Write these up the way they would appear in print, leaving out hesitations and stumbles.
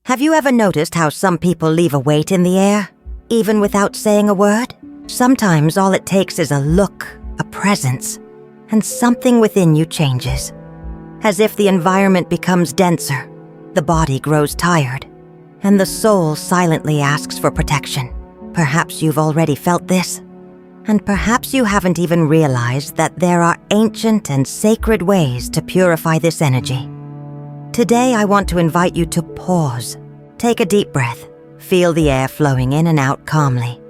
Have you ever noticed how some people leave a weight in the air, even without saying a word? Sometimes all it takes is a look, a presence, and something within you changes. As if the environment becomes denser, the body grows tired, and the soul silently asks for protection. Perhaps you've already felt this, and perhaps you haven't even realized that there are ancient and sacred ways to purify this energy. Today I want to invite you to pause, take a deep breath, feel the air flowing in and out calmly.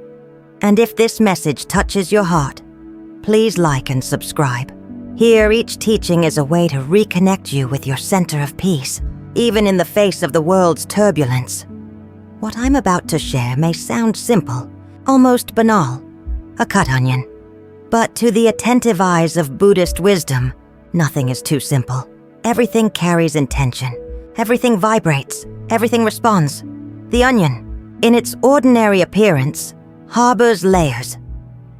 And if this message touches your heart, please like and subscribe. Here, each teaching is a way to reconnect you with your center of peace, even in the face of the world's turbulence. What I'm about to share may sound simple, almost banal, a cut onion. But to the attentive eyes of Buddhist wisdom, nothing is too simple. Everything carries intention. Everything vibrates. Everything responds. The onion, in its ordinary appearance, harbors layers.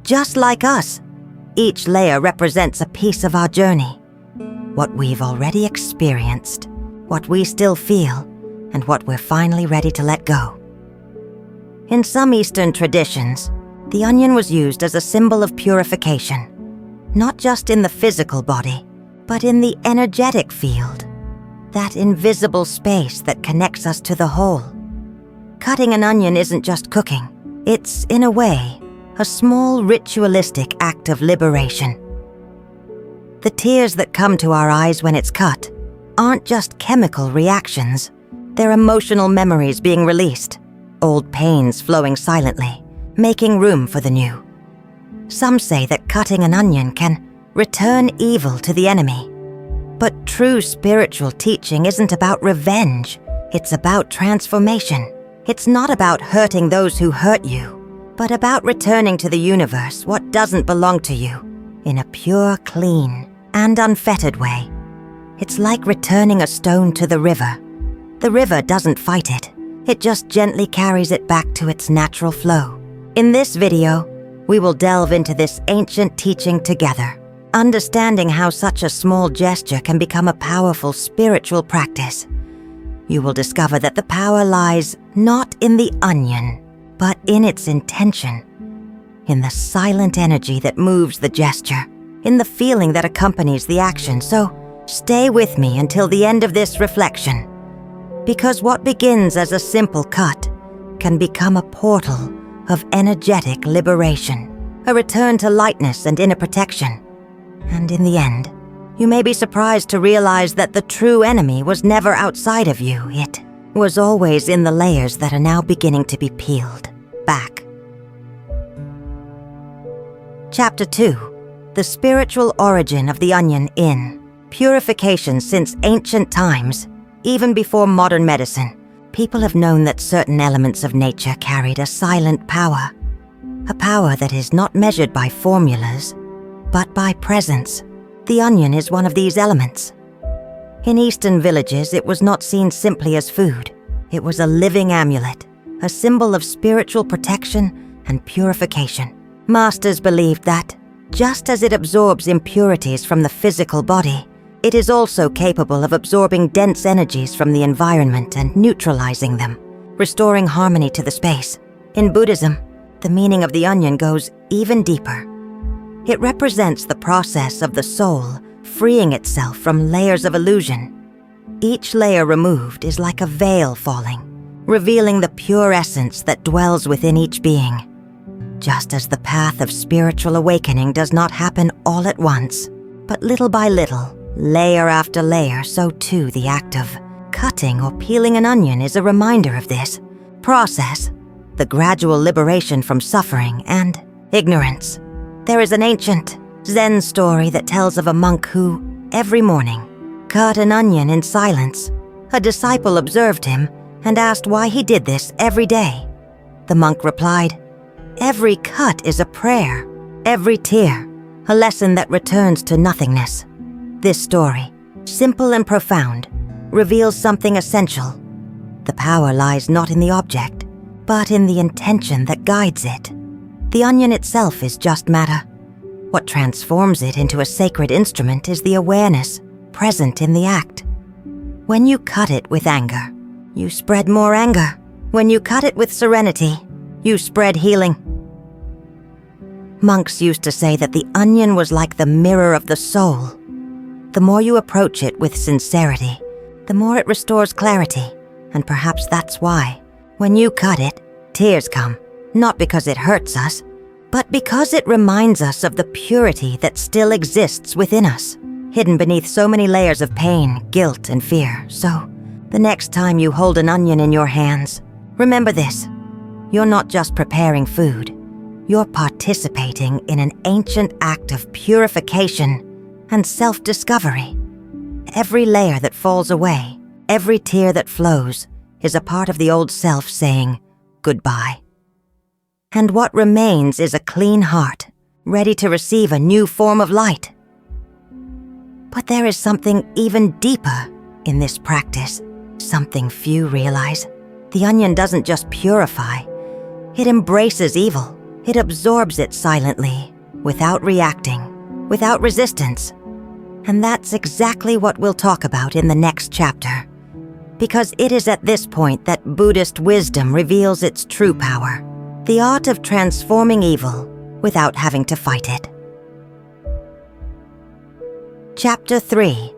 Just like us, each layer represents a piece of our journey. What we've already experienced, what we still feel, and what we're finally ready to let go. In some Eastern traditions, the onion was used as a symbol of purification, not just in the physical body, but in the energetic field, that invisible space that connects us to the whole. Cutting an onion isn't just cooking. It's, in a way, a small ritualistic act of liberation. The tears that come to our eyes when it's cut aren't just chemical reactions. They're emotional memories being released, old pains flowing silently, making room for the new. Some say that cutting an onion can return evil to the enemy. But true spiritual teaching isn't about revenge. It's about transformation. It's not about hurting those who hurt you, but about returning to the universe what doesn't belong to you in a pure, clean, and unfettered way. It's like returning a stone to the river. The river doesn't fight it. It just gently carries it back to its natural flow. In this video, we will delve into this ancient teaching together, understanding how such a small gesture can become a powerful spiritual practice. You will discover that the power lies not in the onion, but in its intention, in the silent energy that moves the gesture, in the feeling that accompanies the action. So, stay with me until the end of this reflection, because what begins as a simple cut can become a portal of energetic liberation, a return to lightness and inner protection. And in the end, you may be surprised to realize that the true enemy was never outside of you. It was always in the layers that are now beginning to be peeled back. Chapter 2. The Spiritual Origin of the Onion in Purification. Since ancient times, even before modern medicine, people have known that certain elements of nature carried a silent power. A power that is not measured by formulas, but by presence. The onion is one of these elements. In Eastern villages, it was not seen simply as food. It was a living amulet, a symbol of spiritual protection and purification. Masters believed that, just as it absorbs impurities from the physical body, it is also capable of absorbing dense energies from the environment and neutralizing them, restoring harmony to the space. In Buddhism, the meaning of the onion goes even deeper. It represents the process of the soul freeing itself from layers of illusion. Each layer removed is like a veil falling, revealing the pure essence that dwells within each being. Just as the path of spiritual awakening does not happen all at once, but little by little, layer after layer, so too the act of cutting or peeling an onion is a reminder of this process, the gradual liberation from suffering and ignorance. There is an ancient Zen story that tells of a monk who, every morning, cut an onion in silence. A disciple observed him and asked why he did this every day. The monk replied, "Every cut is a prayer, every tear, a lesson that returns to nothingness." This story, simple and profound, reveals something essential. The power lies not in the object, but in the intention that guides it. The onion itself is just matter. What transforms it into a sacred instrument is the awareness present in the act. When you cut it with anger, you spread more anger. When you cut it with serenity, you spread healing. Monks used to say that the onion was like the mirror of the soul. The more you approach it with sincerity, the more it restores clarity, and perhaps that's why, when you cut it, tears come, not because it hurts us, but because it reminds us of the purity that still exists within us, hidden beneath so many layers of pain, guilt, and fear. So, the next time you hold an onion in your hands, remember this: you're not just preparing food, you're participating in an ancient act of purification and self-discovery. Every layer that falls away, every tear that flows, is a part of the old self saying goodbye. And what remains is a clean heart, ready to receive a new form of light. But there is something even deeper in this practice, something few realize. The onion doesn't just purify, it embraces evil. It absorbs it silently, without reacting, without resistance. And that's exactly what we'll talk about in the next chapter, because it is at this point that Buddhist wisdom reveals its true power, the art of transforming evil without having to fight it. Chapter 3.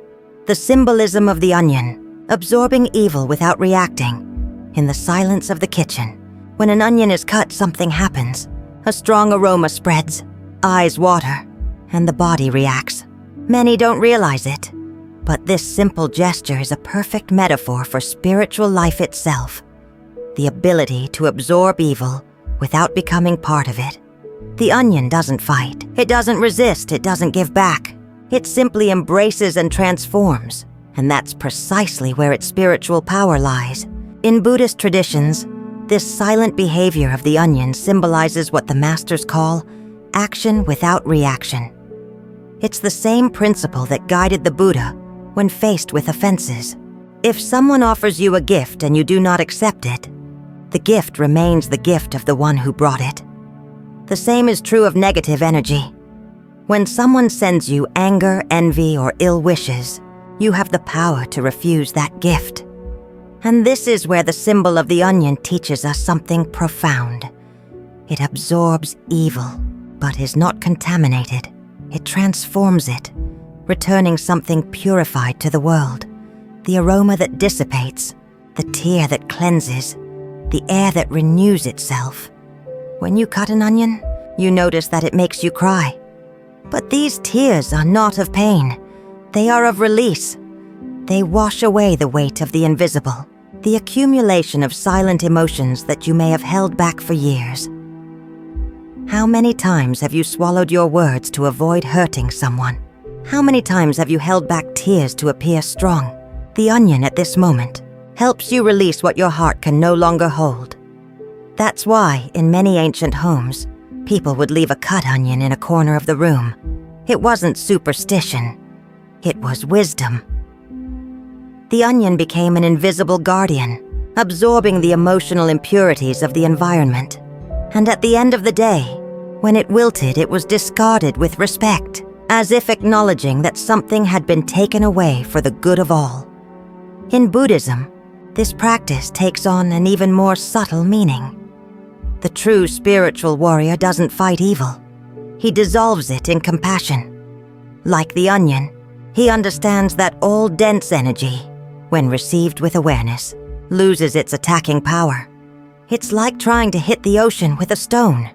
The Symbolism of the Onion, Absorbing Evil Without Reacting. In the silence of the kitchen, when an onion is cut, something happens. A strong aroma spreads, eyes water, and the body reacts. Many don't realize it, but this simple gesture is a perfect metaphor for spiritual life itself, the ability to absorb evil without becoming part of it. The onion doesn't fight, it doesn't resist, it doesn't give back. It simply embraces and transforms, and that's precisely where its spiritual power lies. In Buddhist traditions, this silent behavior of the onion symbolizes what the masters call action without reaction. It's the same principle that guided the Buddha when faced with offenses. If someone offers you a gift and you do not accept it, the gift remains the gift of the one who brought it. The same is true of negative energy. When someone sends you anger, envy, or ill wishes, you have the power to refuse that gift. And this is where the symbol of the onion teaches us something profound. It absorbs evil, but is not contaminated. It transforms it, returning something purified to the world. The aroma that dissipates, the tear that cleanses, the air that renews itself. When you cut an onion, you notice that it makes you cry. But these tears are not of pain. They are of release. They wash away the weight of the invisible, the accumulation of silent emotions that you may have held back for years. How many times have you swallowed your words to avoid hurting someone? How many times have you held back tears to appear strong? The onion at this moment helps you release what your heart can no longer hold. That's why, in many ancient homes, people would leave a cut onion in a corner of the room. It wasn't superstition. It was wisdom. The onion became an invisible guardian, absorbing the emotional impurities of the environment. And at the end of the day, when it wilted, it was discarded with respect, as if acknowledging that something had been taken away for the good of all. In Buddhism, this practice takes on an even more subtle meaning. The true spiritual warrior doesn't fight evil. He dissolves it in compassion. Like the onion, he understands that all dense energy, when received with awareness, loses its attacking power. It's like trying to hit the ocean with a stone.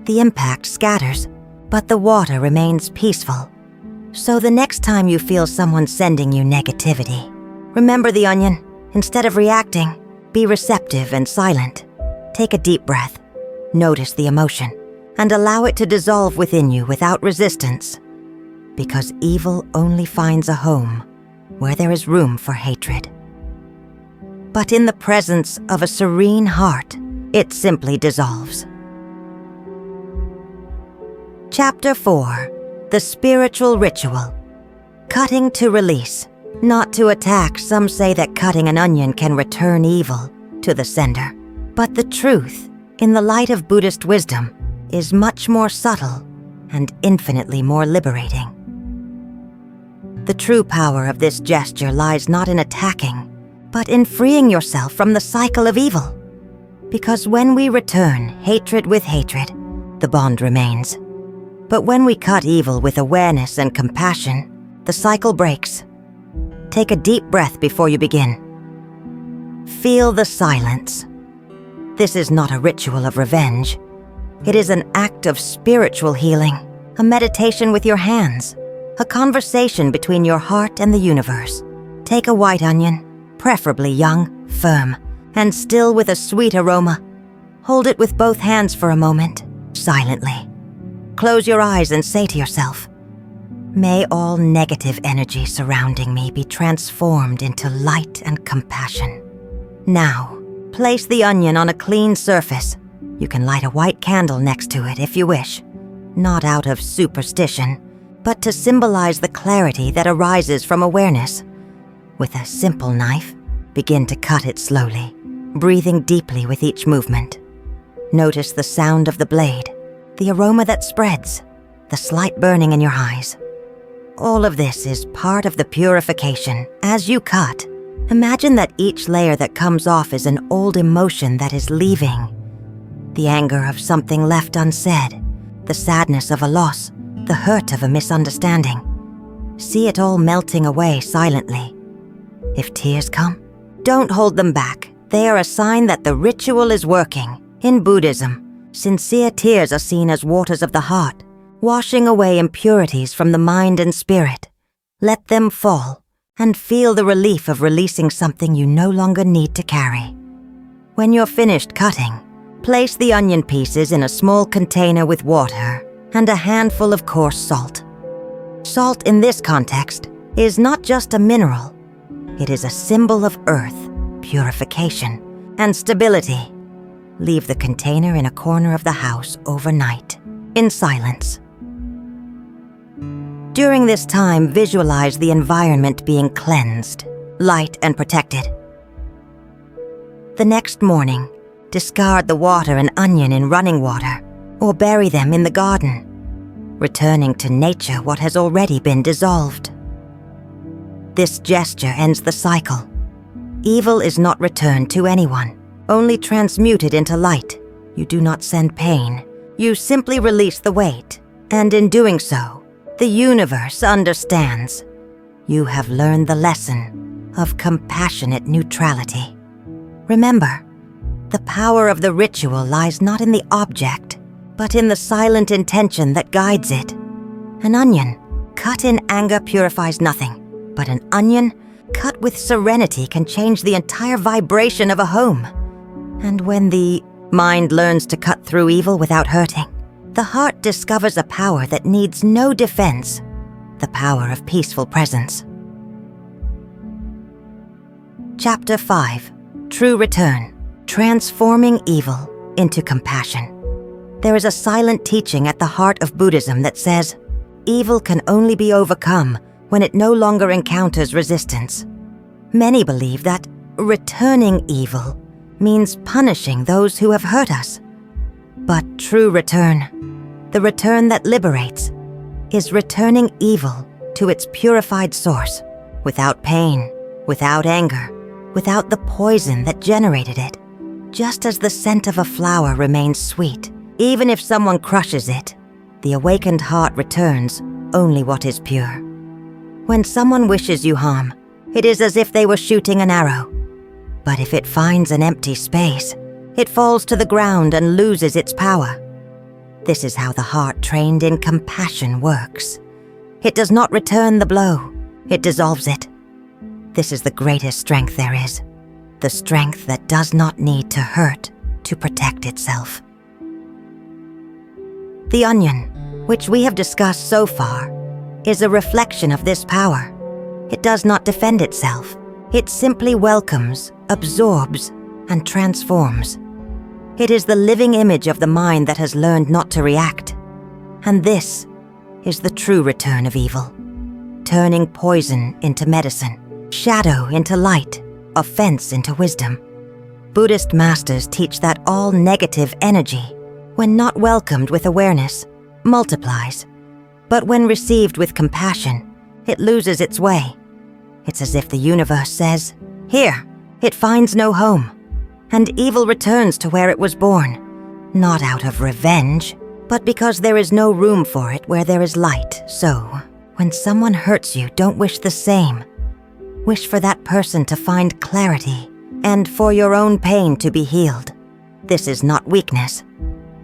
The impact scatters, but the water remains peaceful. So the next time you feel someone sending you negativity, remember the onion. Instead of reacting, be receptive and silent. Take a deep breath, notice the emotion, and allow it to dissolve within you without resistance. Because evil only finds a home where there is room for hatred. But in the presence of a serene heart, it simply dissolves. Chapter 4. The Spiritual Ritual. Cutting to release, not to attack. Some say that cutting an onion can return evil to the sender. But the truth, in the light of Buddhist wisdom, is much more subtle and infinitely more liberating. The true power of this gesture lies not in attacking, but in freeing yourself from the cycle of evil. Because when we return hatred with hatred, the bond remains. But when we cut evil with awareness and compassion, the cycle breaks. Take a deep breath before you begin. Feel the silence. This is not a ritual of revenge. It is an act of spiritual healing, a meditation with your hands, a conversation between your heart and the universe. Take a white onion, preferably young, firm, and still with a sweet aroma. Hold it with both hands for a moment, silently. Close your eyes and say to yourself, "May all negative energy surrounding me be transformed into light and compassion." Now, place the onion on a clean surface. You can light a white candle next to it if you wish, not out of superstition, but to symbolize the clarity that arises from awareness. With a simple knife, begin to cut it slowly, breathing deeply with each movement. Notice the sound of the blade, the aroma that spreads, the slight burning in your eyes. All of this is part of the purification. As you cut, imagine that each layer that comes off is an old emotion that is leaving. The anger of something left unsaid, the sadness of a loss, the hurt of a misunderstanding. See it all melting away silently. If tears come, don't hold them back. They are a sign that the ritual is working. In Buddhism, sincere tears are seen as waters of the heart, washing away impurities from the mind and spirit. Let them fall and feel the relief of releasing something you no longer need to carry. When you're finished cutting, place the onion pieces in a small container with water and a handful of coarse salt. Salt in this context is not just a mineral. It is a symbol of earth, purification, and stability. Leave the container in a corner of the house overnight, in silence. During this time, visualize the environment being cleansed, light and protected. The next morning, discard the water and onion in running water, or bury them in the garden, returning to nature what has already been dissolved. This gesture ends the cycle. Evil is not returned to anyone, only transmuted into light. You do not send pain. You simply release the weight, and in doing so, the universe understands. You have learned the lesson of compassionate neutrality. Remember, the power of the ritual lies not in the object, but in the silent intention that guides it. An onion cut in anger purifies nothing, but an onion cut with serenity can change the entire vibration of a home. And when the mind learns to cut through evil without hurting, the heart discovers a power that needs no defense, the power of peaceful presence. Chapter 5. True Return. Transforming Evil into Compassion. There is a silent teaching at the heart of Buddhism that says, evil can only be overcome when it no longer encounters resistance. Many believe that returning evil means punishing those who have hurt us. But true return, the return that liberates, is returning evil to its purified source, without pain, without anger, without the poison that generated it. Just as the scent of a flower remains sweet, even if someone crushes it, the awakened heart returns only what is pure. When someone wishes you harm, it is as if they were shooting an arrow. But if it finds an empty space, it falls to the ground and loses its power. This is how the heart trained in compassion works. It does not return the blow, it dissolves it. This is the greatest strength there is, the strength that does not need to hurt to protect itself. The onion, which we have discussed so far, is a reflection of this power. It does not defend itself. It simply welcomes, absorbs, and transforms. It is the living image of the mind that has learned not to react. And this is the true return of evil, turning poison into medicine, shadow into light, offense into wisdom. Buddhist masters teach that all negative energy, when not welcomed with awareness, multiplies. But when received with compassion, it loses its way. It's as if the universe says, "Here, It finds no home, and evil returns to where it was born, not out of revenge, but because there is no room for it where there is light. So, when someone hurts you, don't wish the same. Wish for that person to find clarity, and for your own pain to be healed. This is not weakness.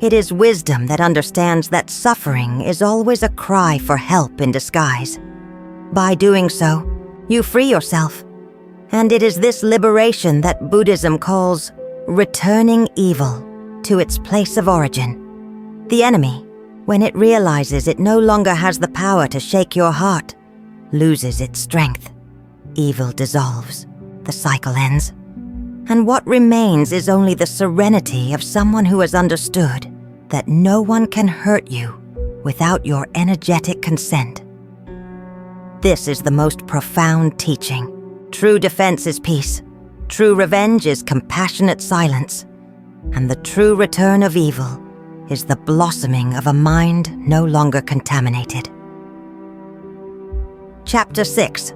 It is wisdom that understands that suffering is always a cry for help in disguise. By doing so, you free yourself. And it is this liberation that Buddhism calls returning evil to its place of origin. The enemy, when it realizes it no longer has the power to shake your heart, loses its strength. Evil dissolves. The cycle ends. And what remains is only the serenity of someone who has understood that no one can hurt you without your energetic consent. This is the most profound teaching. True defense is peace. True revenge is compassionate silence. And the true return of evil is the blossoming of a mind no longer contaminated. Chapter 6.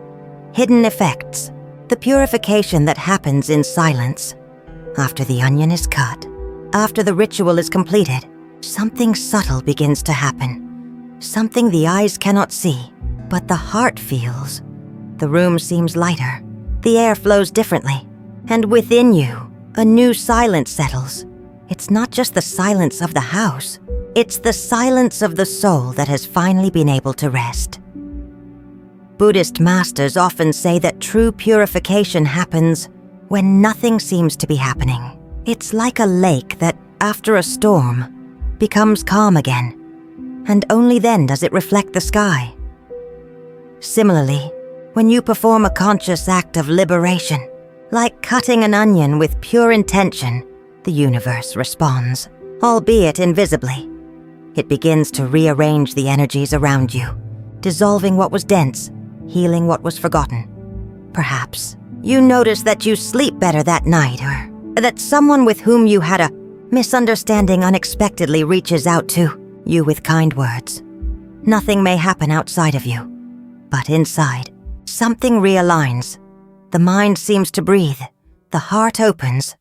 Hidden Effects. The purification that happens in silence. After the onion is cut, after the ritual is completed, something subtle begins to happen. Something the eyes cannot see, but the heart feels. The room seems lighter. The air flows differently. And within you, a new silence settles. It's not just the silence of the house. It's the silence of the soul that has finally been able to rest. Buddhist masters often say that true purification happens when nothing seems to be happening. It's like a lake that, after a storm, becomes calm again, and only then does it reflect the sky. Similarly, when you perform a conscious act of liberation, like cutting an onion with pure intention, the universe responds, albeit invisibly. It begins to rearrange the energies around you, dissolving what was dense, healing what was forgotten. Perhaps you notice that you sleep better that night, or that someone with whom you had a misunderstanding unexpectedly reaches out to you with kind words. Nothing may happen outside of you, but inside, something realigns. The mind seems to breathe, the heart opens,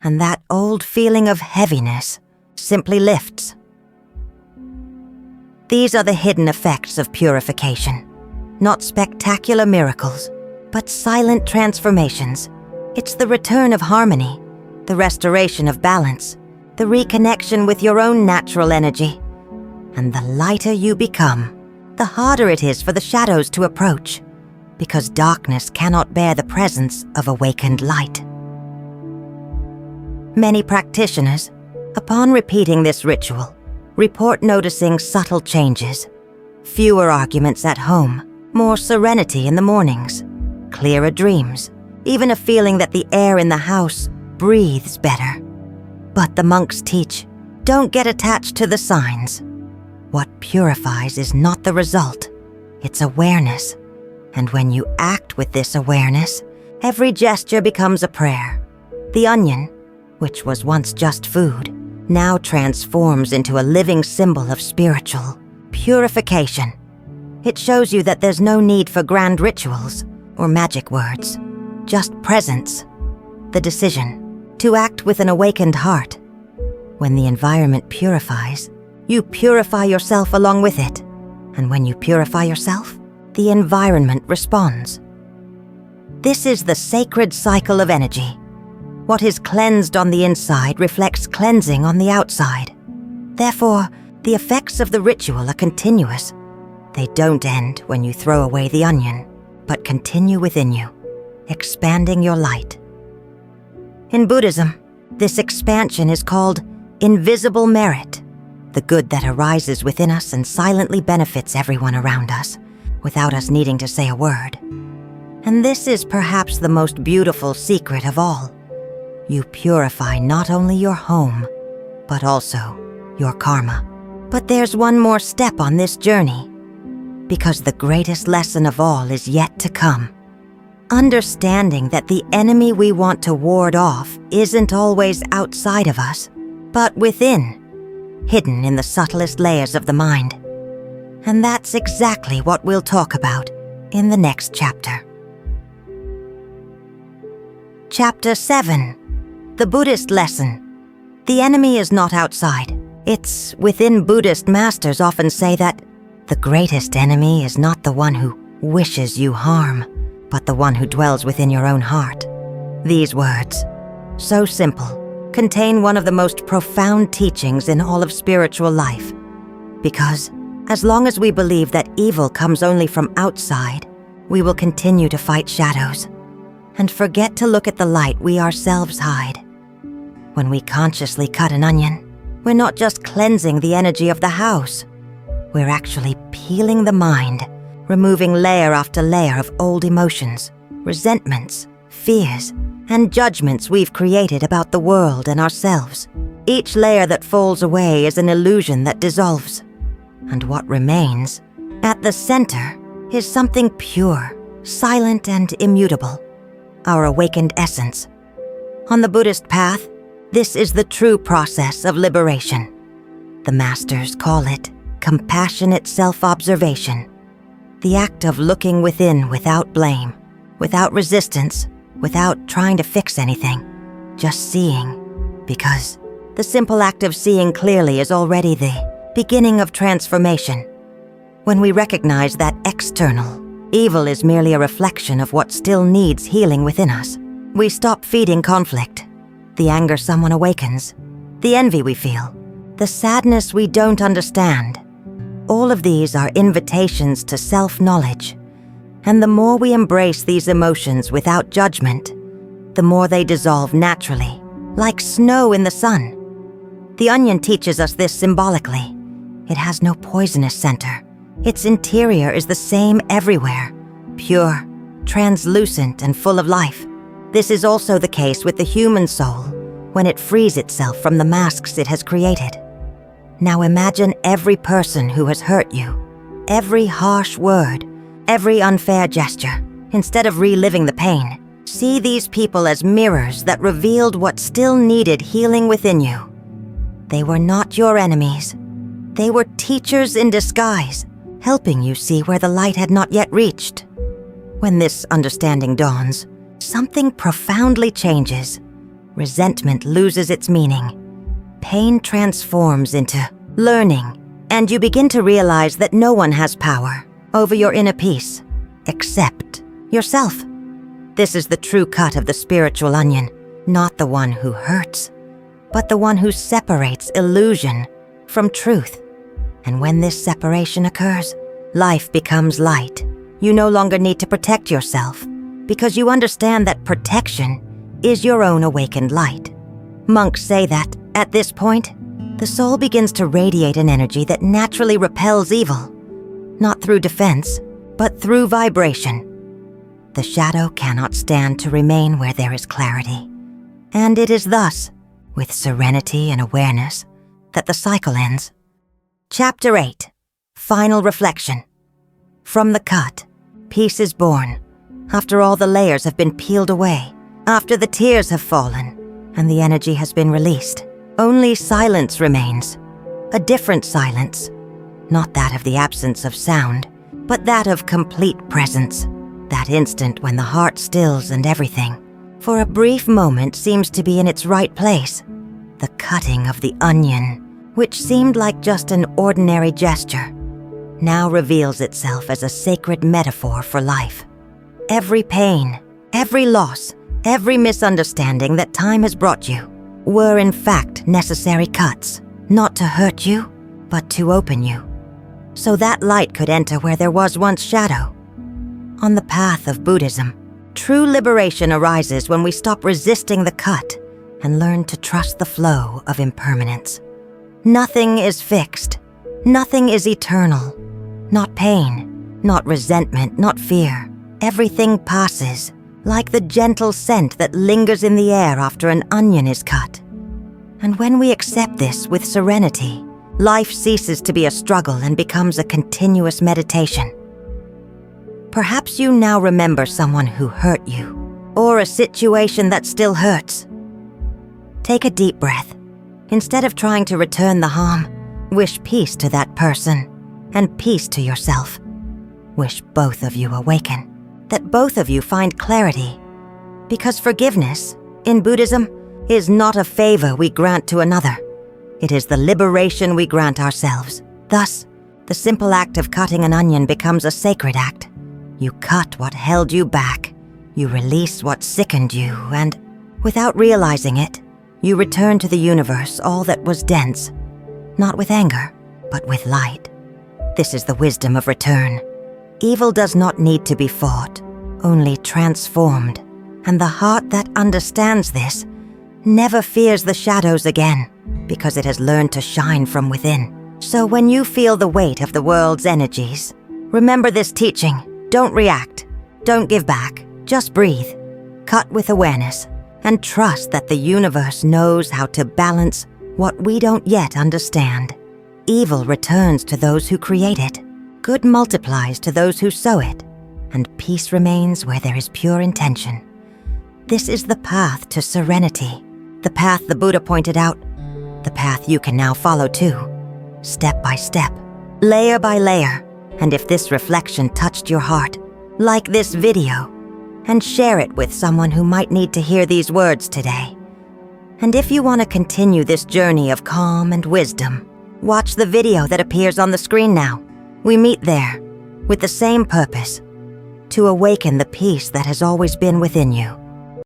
and that old feeling of heaviness simply lifts. These are the hidden effects of purification. Not spectacular miracles, but silent transformations. It's the return of harmony, the restoration of balance, the reconnection with your own natural energy. And the lighter you become, the harder it is for the shadows to approach, because darkness cannot bear the presence of awakened light. Many practitioners, upon repeating this ritual, report noticing subtle changes. Fewer arguments at home, more serenity in the mornings, clearer dreams, even a feeling that the air in the house breathes better. But the monks teach, don't get attached to the signs. What purifies is not the result, it's awareness. And when you act with this awareness, every gesture becomes a prayer. The onion, which was once just food, now transforms into a living symbol of spiritual purification. It shows you that there's no need for grand rituals or magic words, just presence, the decision to act with an awakened heart. When the environment purifies, you purify yourself along with it, and when you purify yourself, the environment responds. This is the sacred cycle of energy. What is cleansed on the inside reflects cleansing on the outside. Therefore, the effects of the ritual are continuous. They don't end when you throw away the onion, but continue within you, expanding your light. In Buddhism, this expansion is called invisible merit, the good that arises within us and silently benefits everyone around us, without us needing to say a word. And this is perhaps the most beautiful secret of all. You purify not only your home, but also your karma. But there's one more step on this journey, because the greatest lesson of all is yet to come. Understanding that the enemy we want to ward off isn't always outside of us, but within, hidden in the subtlest layers of the mind. And that's exactly what we'll talk about in the next chapter. Chapter 7. The Buddhist Lesson. The enemy is not outside. It's within. Buddhist masters often say that the greatest enemy is not the one who wishes you harm, but the one who dwells within your own heart. These words, so simple, contain one of the most profound teachings in all of spiritual life. Because as long as we believe that evil comes only from outside, we will continue to fight shadows and forget to look at the light we ourselves hide. When we consciously cut an onion, we're not just cleansing the energy of the house. We're actually peeling the mind, removing layer after layer of old emotions, resentments, fears, and judgments we've created about the world and ourselves. Each layer that falls away is an illusion that dissolves. And what remains, at the center, is something pure, silent, and immutable, our awakened essence. On the Buddhist path, this is the true process of liberation. The masters call it compassionate self-observation, the act of looking within without blame, without resistance, without trying to fix anything, just seeing, because the simple act of seeing clearly is already the beginning of transformation. When we recognize that external evil is merely a reflection of what still needs healing within us, we stop feeding conflict, the anger someone awakens, the envy we feel, the sadness we don't understand. All of these are invitations to self-knowledge, and the more we embrace these emotions without judgment, the more they dissolve naturally, like snow in the sun. The onion teaches us this symbolically. It has no poisonous center. Its interior is the same everywhere, pure, translucent, and full of life. This is also the case with the human soul when it frees itself from the masks it has created. Now imagine every person who has hurt you, every harsh word, every unfair gesture. Instead of reliving the pain, see these people as mirrors that revealed what still needed healing within you. They were not your enemies. They were teachers in disguise, helping you see where the light had not yet reached. When this understanding dawns, something profoundly changes. Resentment loses its meaning. Pain transforms into learning, and you begin to realize that no one has power over your inner peace, except yourself. This is the true cut of the spiritual onion, not the one who hurts, but the one who separates illusion from truth. And when this separation occurs, life becomes light. You no longer need to protect yourself, because you understand that protection is your own awakened light. Monks say that, at this point, the soul begins to radiate an energy that naturally repels evil, not through defense, but through vibration. The shadow cannot stand to remain where there is clarity, and it is thus, with serenity and awareness, that the cycle ends. Chapter 8. Final Reflection. From the cut, peace is born, after all the layers have been peeled away, after the tears have fallen, and the energy has been released. Only silence remains, a different silence, not that of the absence of sound, but that of complete presence, that instant when the heart stills and everything, for a brief moment, seems to be in its right place. The cutting of the onion, which seemed like just an ordinary gesture, now reveals itself as a sacred metaphor for life. Every pain, every loss, every misunderstanding that time has brought you were in fact necessary cuts, not to hurt you, but to open you, so that light could enter where there was once shadow. On the path of Buddhism, true liberation arises when we stop resisting the cut and learn to trust the flow of impermanence. Nothing is fixed. Nothing is eternal. Not pain, not resentment, not fear. Everything passes, like the gentle scent that lingers in the air after an onion is cut. And when we accept this with serenity, life ceases to be a struggle and becomes a continuous meditation. Perhaps you now remember someone who hurt you, or a situation that still hurts. Take a deep breath. Instead of trying to return the harm, wish peace to that person and peace to yourself. Wish both of you awaken, that both of you find clarity. Because forgiveness, in Buddhism, is not a favor we grant to another. It is the liberation we grant ourselves. Thus, the simple act of cutting an onion becomes a sacred act. You cut what held you back. You release what sickened you, and, without realizing it, you return to the universe all that was dense, not with anger, but with light. This is the wisdom of return. Evil does not need to be fought, only transformed, and the heart that understands this never fears the shadows again, because it has learned to shine from within. So when you feel the weight of the world's energies, remember this teaching. Don't react. Don't give back. Just breathe. Cut with awareness, and trust that the universe knows how to balance what we don't yet understand. Evil returns to those who create it. Good multiplies to those who sow it, and peace remains where there is pure intention. This is the path to serenity, the path the Buddha pointed out, the path you can now follow too, step by step, layer by layer. And if this reflection touched your heart, like this video, and share it with someone who might need to hear these words today. And if you want to continue this journey of calm and wisdom, watch the video that appears on the screen now. We meet there with the same purpose, to awaken the peace that has always been within you.